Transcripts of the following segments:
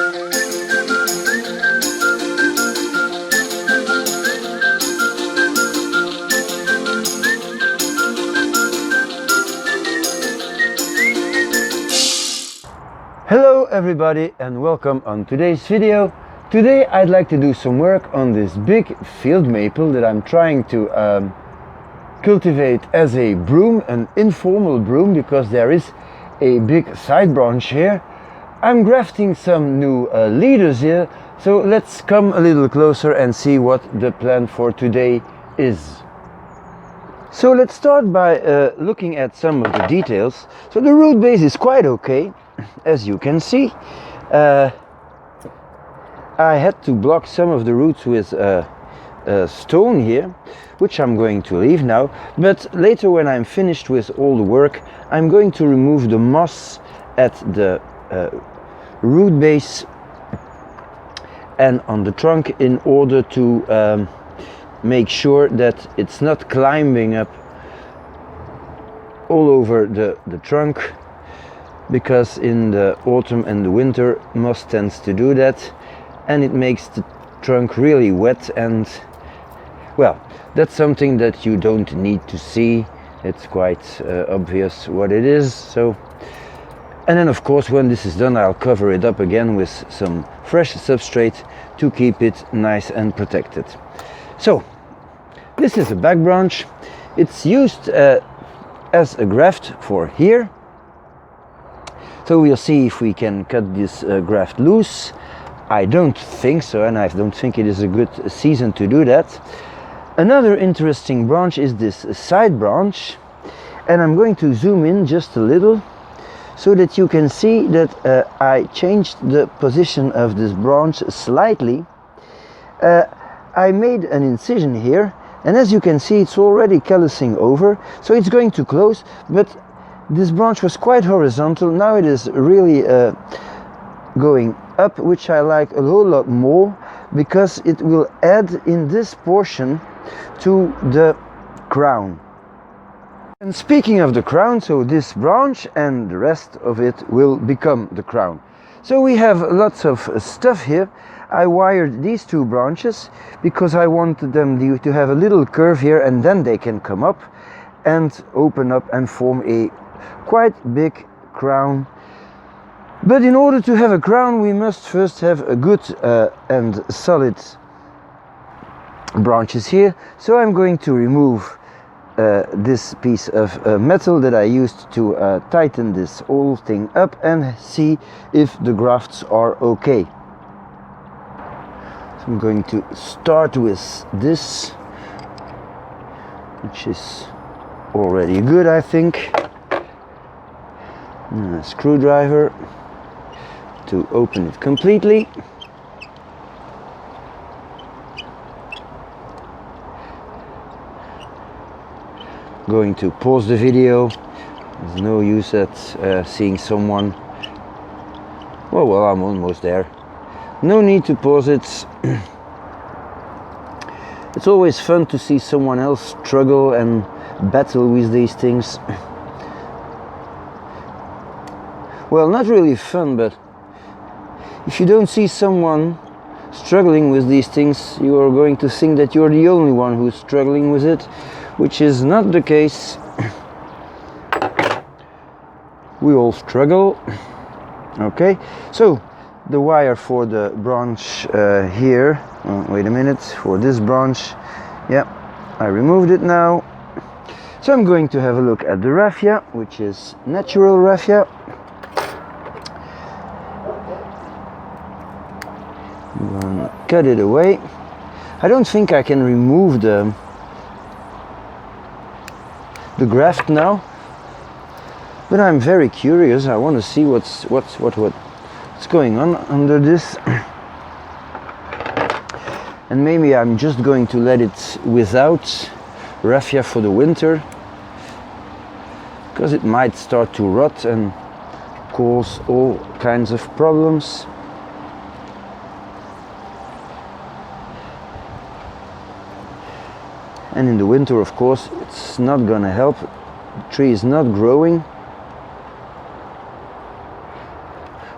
Hello everybody and welcome on today's video. Today I'd like to do some work on this big field maple that I'm trying to cultivate as a broom, an informal broom, because there is a big side branch here. I'm grafting some new leaders here, so let's come a little closer and see what the plan for today is. So let's start by looking at some of the details. So the root base is quite okay, as you can see. I had to block some of the roots with a stone here, which I'm going to leave now, but later when I'm finished with all the work, I'm going to remove the moss at the root base and on the trunk in order to make sure that it's not climbing up all over the trunk, because in the autumn and the winter moss tends to do that and it makes the trunk really wet, and well, that's something that you don't need to see. It's quite obvious what it is. So, and then of course when this is done I'll cover it up again with some fresh substrate to keep it nice and protected. So this is a back branch. It's used as a graft for here. So we'll see if we can cut this graft loose. I don't think so, and I don't think it is a good season to do that. Another interesting branch is this side branch, and I'm going to zoom in just a little so that you can see that I changed the position of this branch slightly. I made an incision here, and as you can see it's already callousing over, so it's going to close, but this branch was quite horizontal. Now it is really going up, which I like a whole lot more, because it will add in this portion to the crown. And speaking of the crown, so this branch and the rest of it will become the crown. So we have lots of stuff here. I wired these two branches because I wanted them to have a little curve here, and then they can come up and open up and form a quite big crown. But in order to have a crown we must first have a good and solid branches here. So I'm going to remove this piece of metal that I used to tighten this whole thing up and see if the grafts are okay. So I'm going to start with this, which is already good, I think. A screwdriver to open it completely. Going to pause the video. There's no use at seeing someone. Well, I'm almost there. No need to pause it. It's always fun to see someone else struggle and battle with these things. Well, not really fun, but if you don't see someone struggling with these things, you are going to think that you're the only one who's struggling with it, which is not the case. We all struggle. Okay, so the wire for the branch here, wait a minute, for this branch, yeah, I removed it now. So I'm going to have a look at the raffia, which is natural raffia. I'm gonna cut it away. I don't think I can remove the graft now, but I'm very curious. I want to see what's going on under this, and maybe I'm just going to let it without raffia for the winter, because it might start to rot and cause all kinds of problems. And in the winter, of course, it's not gonna help. The tree is not growing,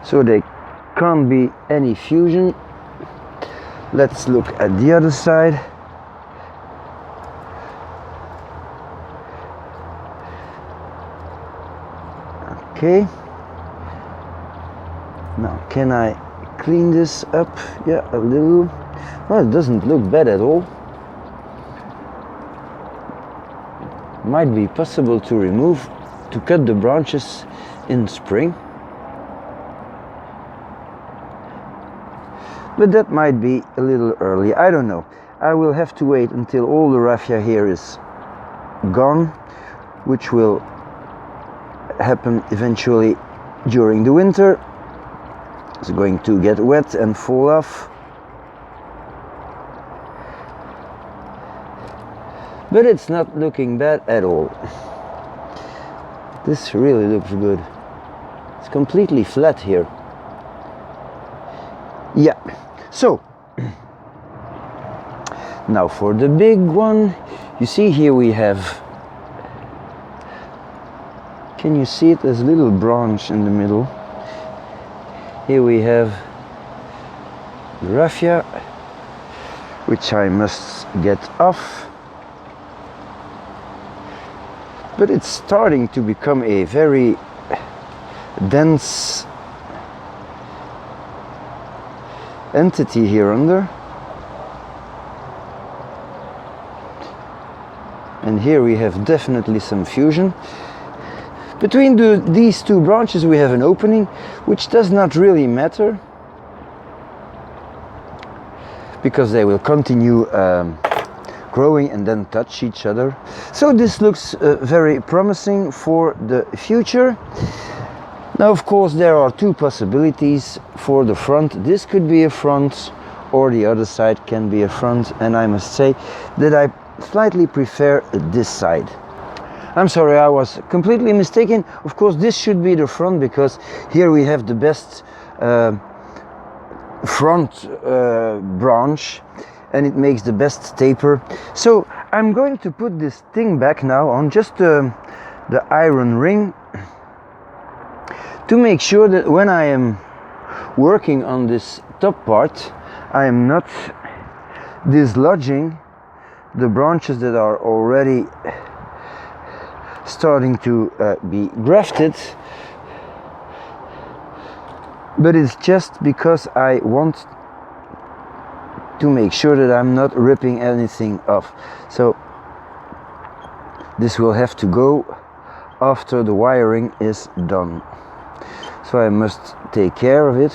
so they can't be any fusion. Let's look at the other side. Okay. Now, can I clean this up? Yeah, a little. Well, it doesn't look bad at all. Might be possible to cut the branches in spring. But that might be a little early, I don't know. I will have to wait until all the raffia here is gone, which will happen eventually during the winter. It's going to get wet and fall off. But it's not looking bad at all. This really looks good. It's completely flat here. Yeah, so now for the big one, you see here we have, can you see it? There's a little branch in the middle. Here we have the raffia, which I must get off. But it's starting to become a very dense entity here under. And here we have definitely some fusion. Between these two branches we have an opening, which does not really matter, because they will continue growing and then touch each other. So this looks very promising for the future. Now, of course, there are two possibilities for the front. This could be a front, or the other side can be a front, and I must say that I slightly prefer this side. I'm sorry, I was completely mistaken. Of course, this should be the front, because here we have the best front branch, and it makes the best taper. So I'm going to put this thing back now on just the iron ring, to make sure that when I am working on this top part, I am not dislodging the branches that are already starting to be grafted. But it's just because I want to make sure that I'm not ripping anything off. So this will have to go after the wiring is done. So I must take care of it,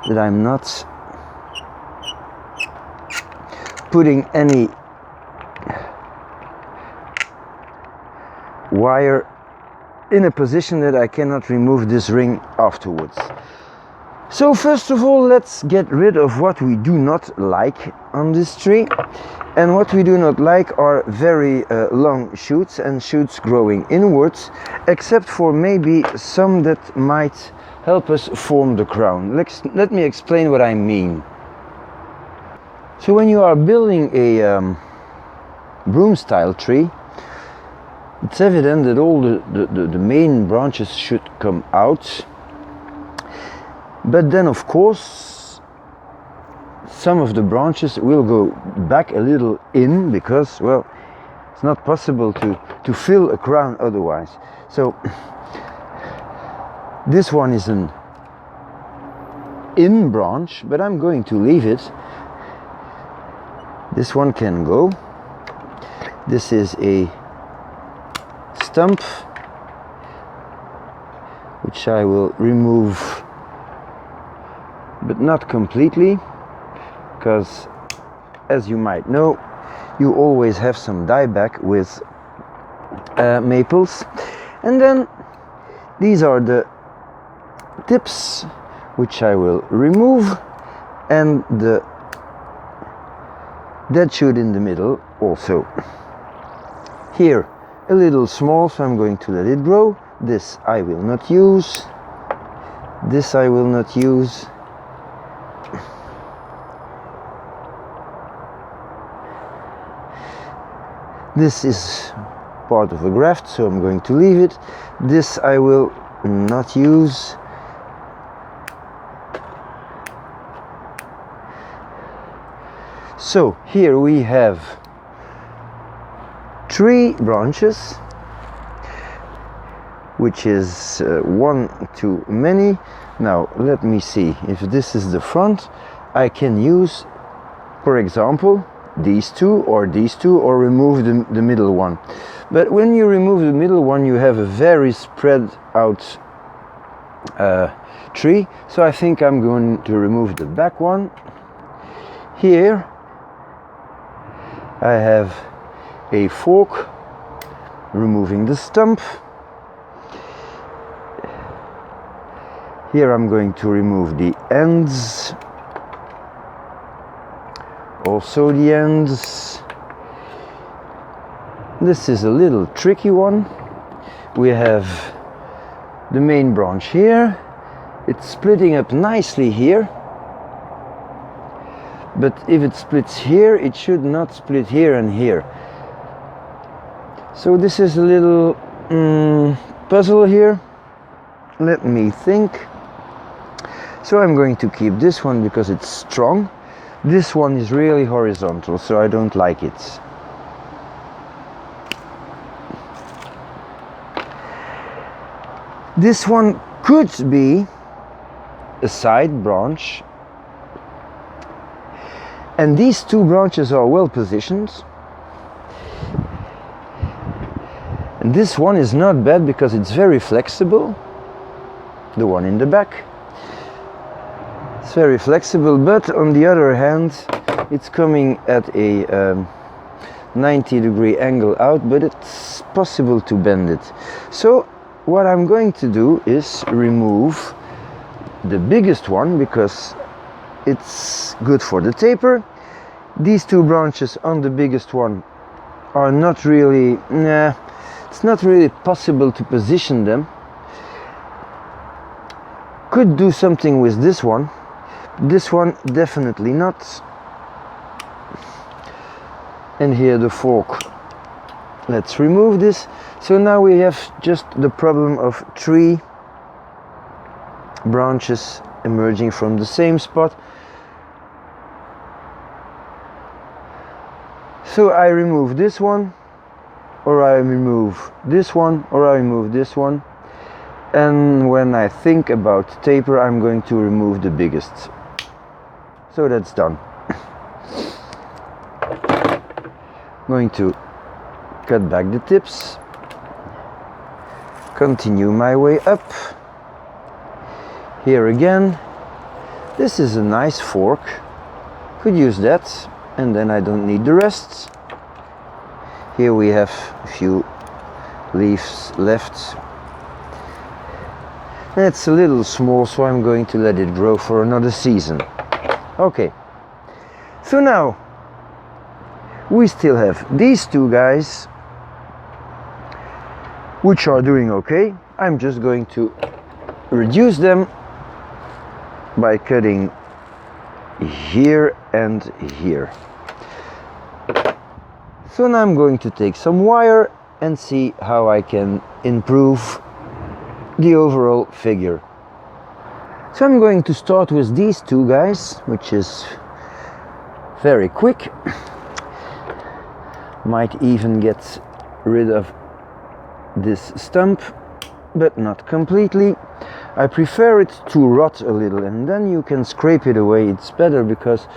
that I'm not putting any wire in a position that I cannot remove this ring afterwards. So first of all, let's get rid of what we do not like on this tree. And what we do not like are very long shoots and shoots growing inwards, except for maybe some that might help us form the crown. Let me explain what I mean. So when you are building a broom style tree, it's evident that all the main branches should come out. But then, of course, some of the branches will go back a little in, because, well, it's not possible to fill a crown otherwise. So this one is an in branch, but I'm going to leave it. This one can go. This is a stump, which I will remove, but not completely, because, as you might know, you always have some dieback with maples. And then these are the tips, which I will remove, and the dead shoot in the middle also. Here a little small, so I'm going to let it grow. This I will not use. This I will not use. This is part of a graft, so I'm going to leave it. This I will not use. So here we have 3 branches, which is one too many. Now let me see, if this is the front, I can use, for example, these two, or remove the middle one. But when you remove the middle one, you have a very spread out tree, so I think I'm going to remove the back one. Here I have a fork, removing the stump. Here I'm going to remove the ends, also the ends. This is a little tricky one. We have the main branch here. It's splitting up nicely here, but if it splits here, it should not split here and here. So this is a little puzzle here. Let me think. So I'm going to keep this one because it's strong. This one is really horizontal, so I don't like it. This one could be a side branch, and these 2 branches are well positioned. And this one is not bad because it's very flexible, the one in the back. It's very flexible, but on the other hand, it's coming at a 90-degree angle out, but it's possible to bend it. So what I'm going to do is remove the biggest one because it's good for the taper. These 2 branches on the biggest one are not really, it's not really possible to position them. Could do something with this one. This one definitely not. And here the fork. Let's remove this. So now we have just the problem of 3 branches emerging from the same spot. So I remove this one, or I remove this one, or I remove this one. And when I think about taper, I'm going to remove the biggest. So that's done. Going to cut back the tips, continue my way up. Here again, this is a nice fork, could use that, and then I don't need the rest. Here we have a few leaves left. And it's a little small, so I'm going to let it grow for another season. Okay, so now we still have these 2 guys, which are doing okay. I'm just going to reduce them by cutting here and here. So now I'm going to take some wire and see how I can improve the overall figure. So I'm going to start with these 2 guys, which is very quick. Might even get rid of this stump, but not completely. I prefer it to rot a little, and then you can scrape it away. It's better because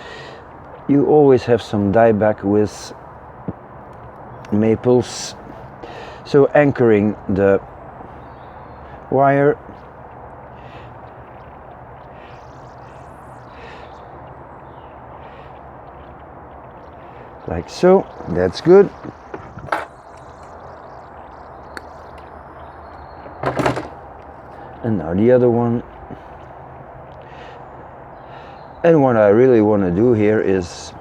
you always have some dieback with maples. So anchoring the wire, like so, that's good. And now the other one. And what I really want to do here is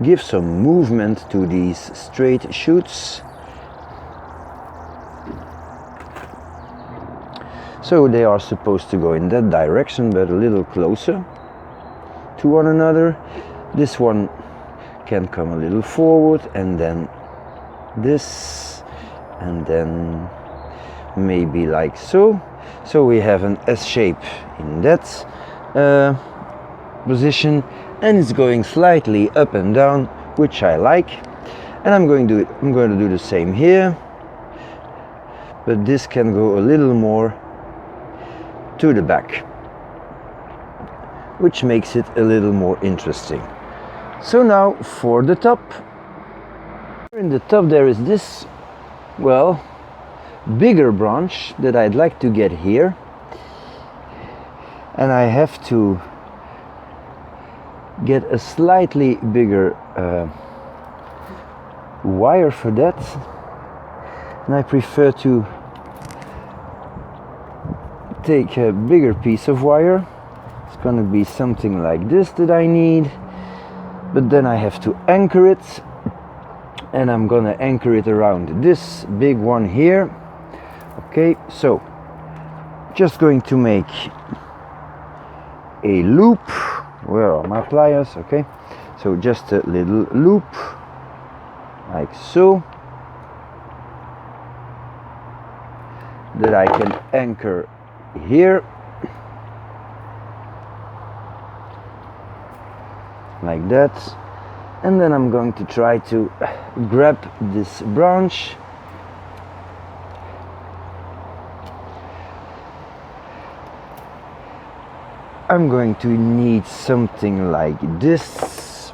give some movement to these straight shoots. So they are supposed to go in that direction, but a little closer to one another. This one can come a little forward, and then this, and then maybe like so. So we have an S shape in that position, and it's going slightly up and down, which I like. And I'm going to do the same here, but this can go a little more to the back, which makes it a little more interesting. So now for the top. In the top there is this, well, bigger branch that I'd like to get here, and I have to get a slightly bigger wire for that, and I prefer to take a bigger piece of wire. It's gonna be something like this that I need, but then I have to anchor it, and I'm gonna anchor it around this big one here. Okay, so just going to make a loop. Where are my pliers? Okay, so just a little loop like so, that I can anchor here like that, and then I'm going to try to grab this branch I'm going to need something like this.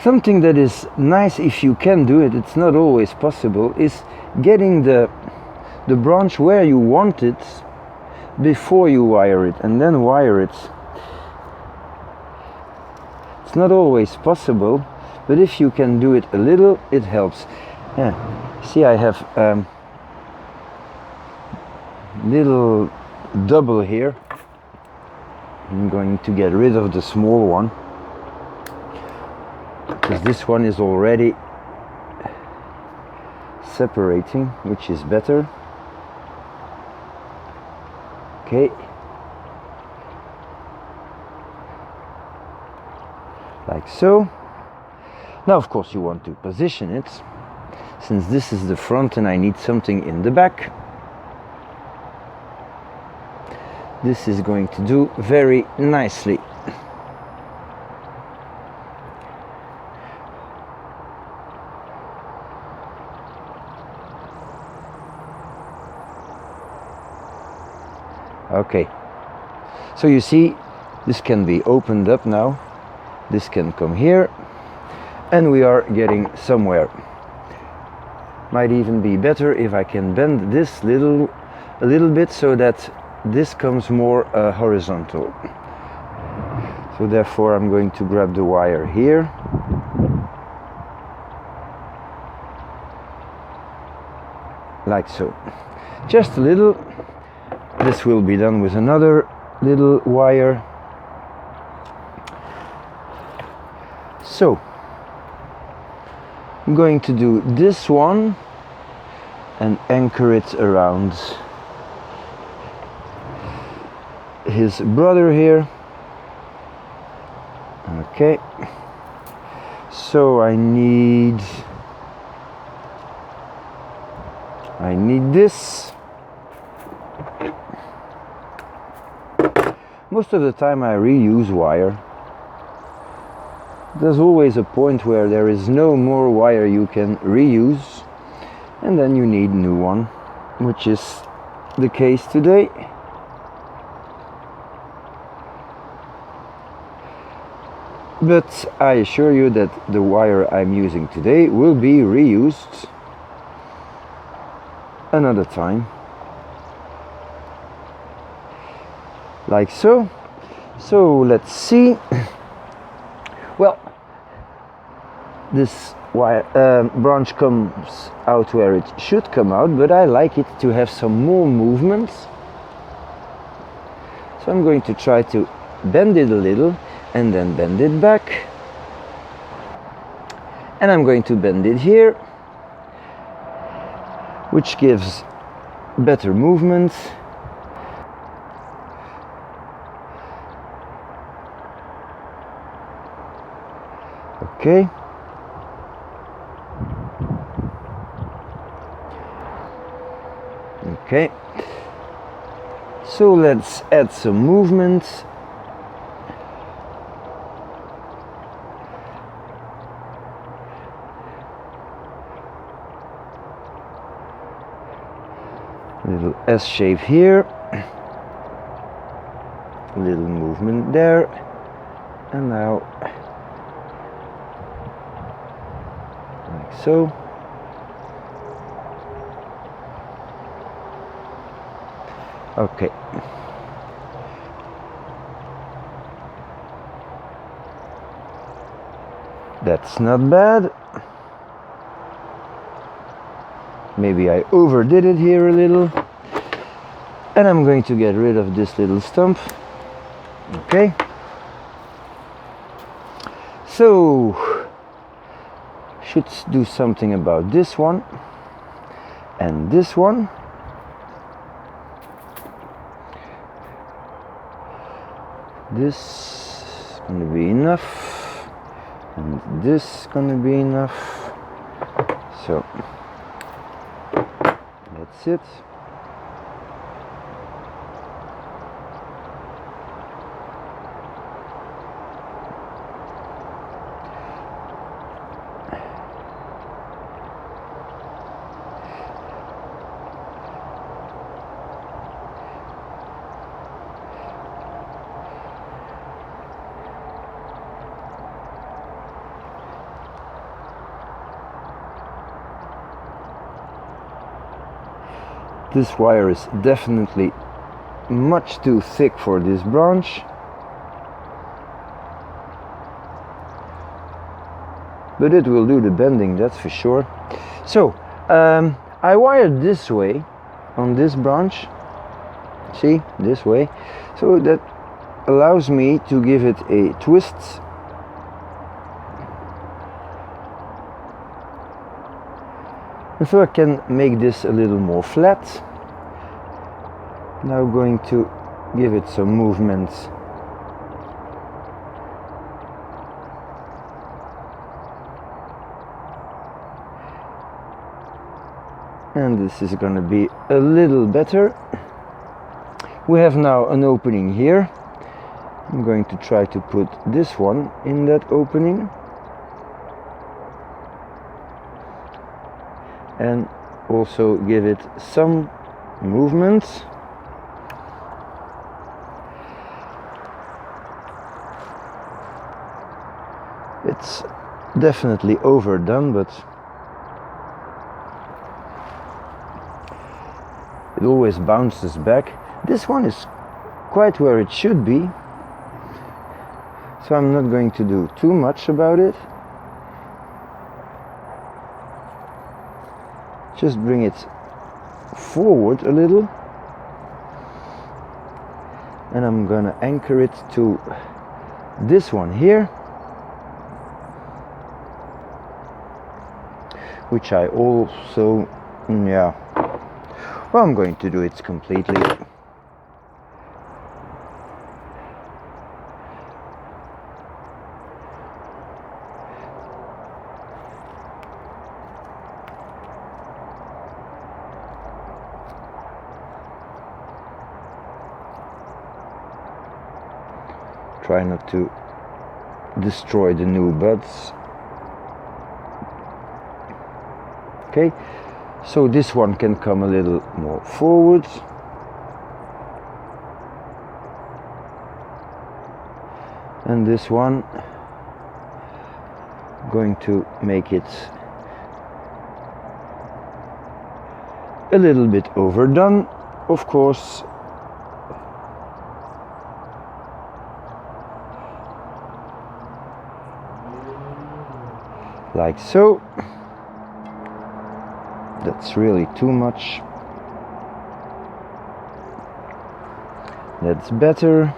Something that is nice if you can do it, it's not always possible, is getting the branch where you want it before you wire it, and then wire it. It's not always possible, but if you can do it a little, it helps. Yeah. See, I have little double here. I'm going to get rid of the small one, because this one is already separating, which is better. Okay. Like so. Now, of course, you want to position it. Since this is the front and I need something in the back, this is going to do very nicely. Okay, so you see, this can be opened up now. This can come here, and we are getting somewhere. Might even be better if I can bend this a little bit so that this comes more horizontal. So therefore I'm going to grab the wire here. Like so. Just a little. This will be done with another little wire. So I'm going to do this one and anchor it around his brother here. Okay, so I need this. Most of the time I reuse wire. There's always a point where there is no more wire you can reuse, and then you need new one, which is the case today. But I assure you that the wire I'm using today will be reused another time. Like so. So let's see. Well, this wire branch comes out where it should come out, but I like it to have some more movement. So I'm going to try to bend it a little and then bend it back. And I'm going to bend it here, which gives better movement. Okay. Okay, so let's add some movement. Little S shape here, little movement there, and now like so. Okay. That's not bad. Maybe I overdid it here a little. And I'm going to get rid of this little stump. Okay. So, should do something about this one and this one. This is going to be enough, and this is going to be enough. So that's it. This wire is definitely much too thick for this branch. But it will do the bending, that's for sure. So, I wired this way on this branch. See, this way. So that allows me to give it a twist. And so I can make this a little more flat. Now going to give it some movement. And this is going to be a little better. We have now an opening here. I'm going to try to put this one in that opening. And also give it some movement. It's definitely overdone, but it always bounces back. This one is quite where it should be, so I'm not going to do too much about it. Just bring it forward a little, and I'm gonna anchor it to this one here, which I also, well, I'm going to do it completely. Try not to destroy the new buds. Okay, so this one can come a little more forward. And this one, going to make it a little bit overdone, of course. Like so. That's really too much. That's better.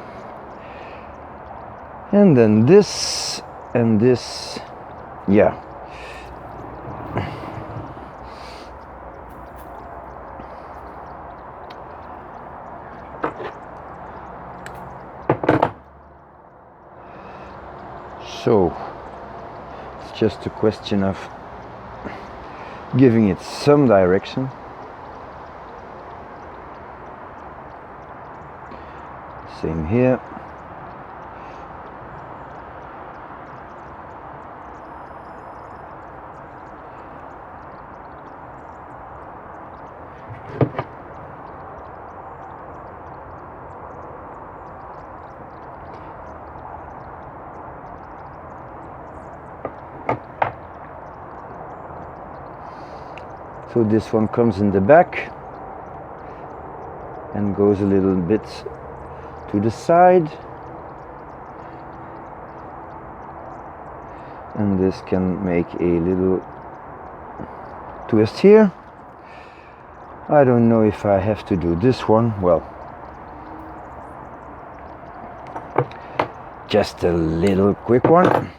And then this and this, yeah. So it's just a question of giving it some direction. Same here. So this one comes in the back and goes a little bit to the side, and this can make a little twist here. I don't know if I have to do this one. Well, just a little quick one.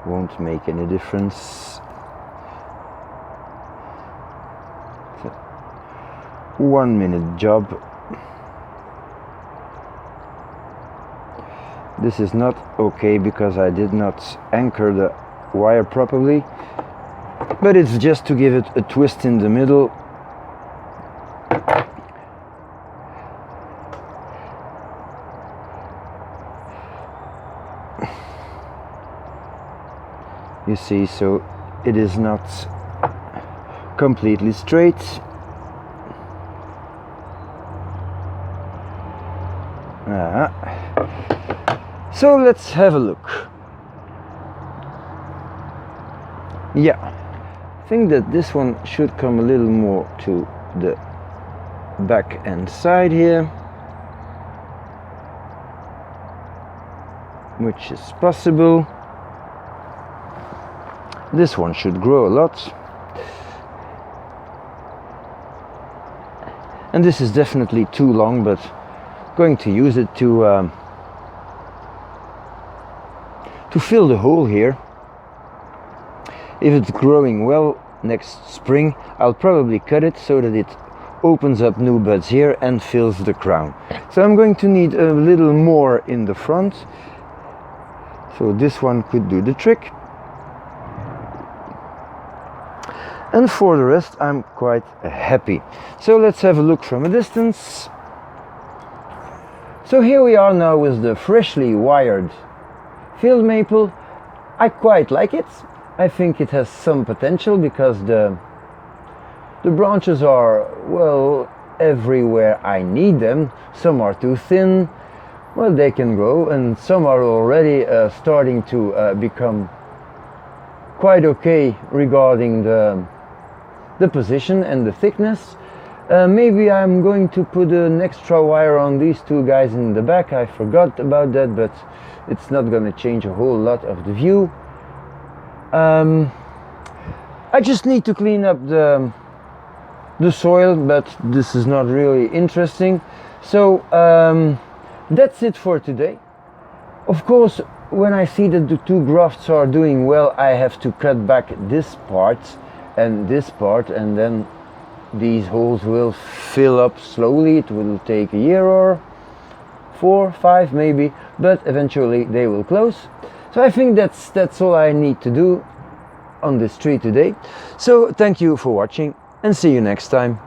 Won't make any difference. It's a 1 minute job. This is not okay because I did not anchor the wire properly, but it's just to give it a twist in the middle. You see, so it is not completely straight. So let's have a look. Yeah, I think that this one should come a little more to the back and side here, which is possible. This one should grow a lot, and this is definitely too long, but going to use it to fill the hole here. If it's growing well next spring, I'll probably cut it so that it opens up new buds here and fills the crown. So I'm going to need a little more in the front, so this one could do the trick. And for the rest, I'm quite happy. So let's have a look from a distance. So here we are now with the freshly wired field maple. I quite like it. I think it has some potential because the branches are, well, everywhere I need them. Some are too thin, well, they can grow, and some are already starting to become quite okay regarding the position and the thickness. Maybe I'm going to put an extra wire on these two guys in the back. I forgot about that, but it's not going to change a whole lot of the view. I just need to clean up the soil, but this is not really interesting. So that's it for today. Of course, when I see that the two grafts are doing well, I have to cut back this part and this part, and then these holes will fill up slowly. It will take a year or 4, 5 maybe, but eventually they will close. So I think that's all I need to do on this tree today. So thank you for watching, and see you next time.